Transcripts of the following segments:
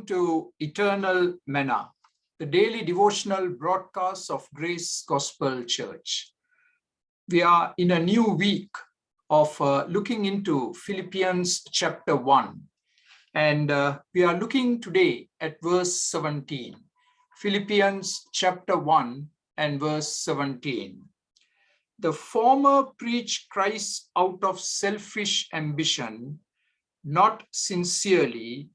to Eternal Manna, the daily devotional broadcast of Grace Gospel Church. We are in a new week of looking into Philippians chapter 1. And we are looking today at verse 17. Philippians chapter 1 and verse 17. The former preach Christ out of selfish ambition, not sincerely,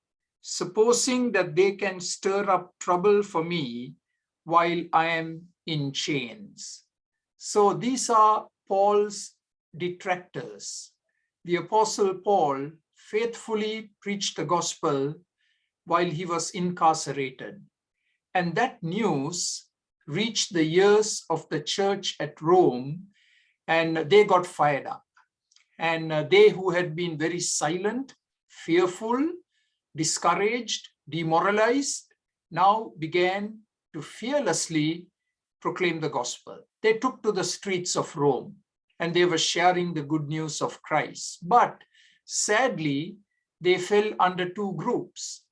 supposing that they can stir up trouble for me while I am in chains. So these are Paul's detractors. The Apostle Paul faithfully preached the gospel while he was incarcerated. And that news reached the ears of the church at Rome, and they got fired up. And they who had been very silent, fearful, discouraged, demoralized, now began to fearlessly proclaim the gospel. They took to the streets of Rome and they were sharing the good news of Christ. But sadly, they fell under two groups.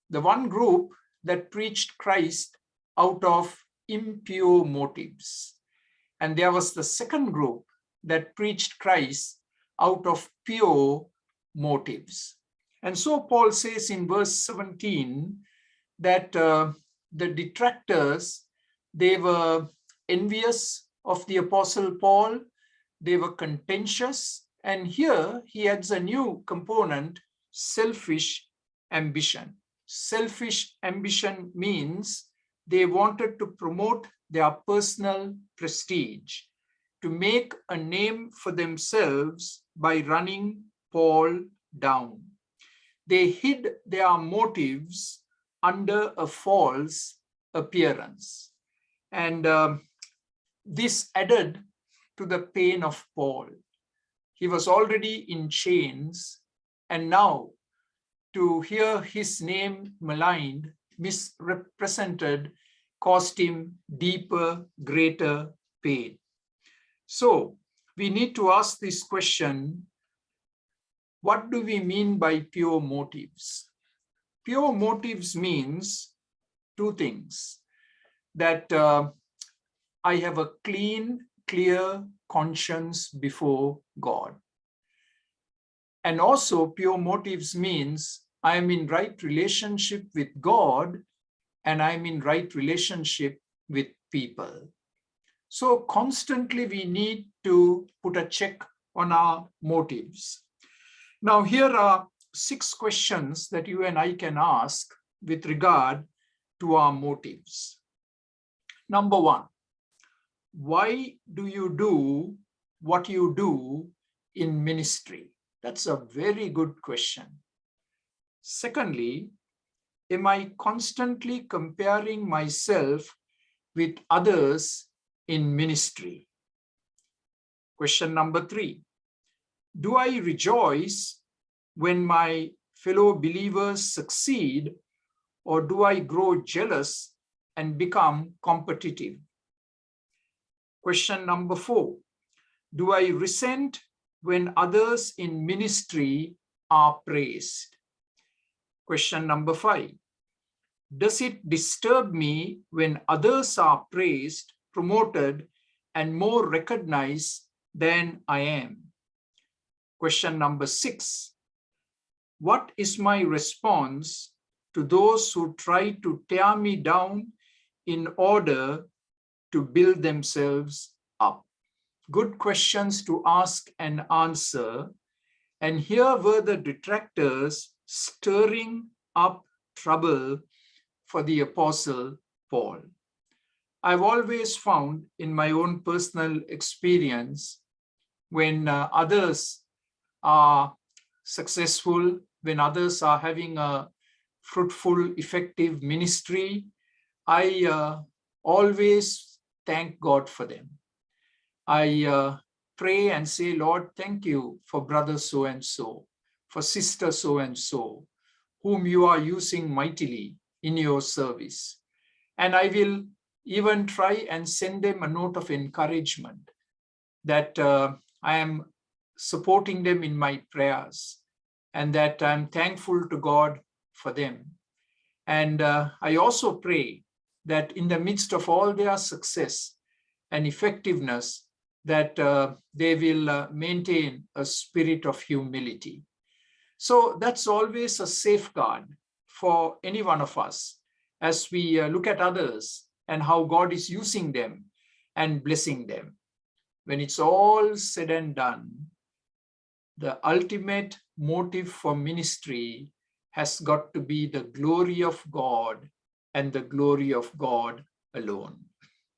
The one group that preached Christ out of impure motives. And there was the second group that preached Christ out of pure motives. And so Paul says in verse 17 that the detractors, they were envious of the Apostle Paul, they were contentious, and here he adds a new component, selfish ambition. Selfish ambition means they wanted to promote their personal prestige, to make a name for themselves by running Paul down. They hid their motives under a false appearance. And this added to the pain of Paul. He was already in chains, and now to hear his name maligned, misrepresented, caused him deeper, greater pain. So we need to ask this question, what do we mean by pure motives? Pure motives means two things. That I have a clean, clear conscience before God. And also pure motives means I am in right relationship with God and I'm in right relationship with people. So constantly we need to put a check on our motives. Now here are 6 questions that you and I can ask with regard to our motives. Number 1, why do you do what you do in ministry? That's a very good question. Secondly, am I constantly comparing myself with others in ministry? Question number 3, do I rejoice when my fellow believers succeed, or do I grow jealous and become competitive? Question number 4, do I resent when others in ministry are praised? Question number 5, does it disturb me when others are praised, promoted, and more recognized than I am? Question number 6, what is my response to those who try to tear me down in order to build themselves up? Good questions to ask and answer. And here were the detractors stirring up trouble for the Apostle Paul. I've always found in my own personal experience, when others are successful, when others are having a fruitful, effective ministry, I always thank God for them. I pray and say, Lord, thank you for brother so-and-so, for sister so-and-so, whom you are using mightily in your service. And I will even try and send them a note of encouragement that I am supporting them in my prayers and that I'm thankful to God for them. And I also pray that in the midst of all their success and effectiveness, that they will maintain a spirit of humility. So that's always a safeguard for any one of us as we look at others and how God is using them and blessing them. When it's all said and done, the ultimate motive for ministry has got to be the glory of God and the glory of God alone.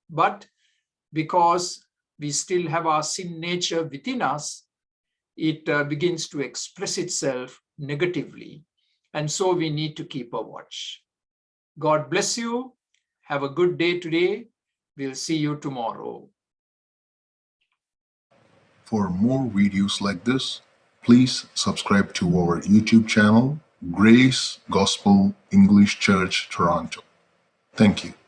But because we still have our sin nature within us, it begins to express itself negatively. And so we need to keep a watch. God bless you. Have a good day today. We'll see you tomorrow. For more videos like this, please subscribe to our YouTube channel, Grace Gospel English Church Toronto. Thank you.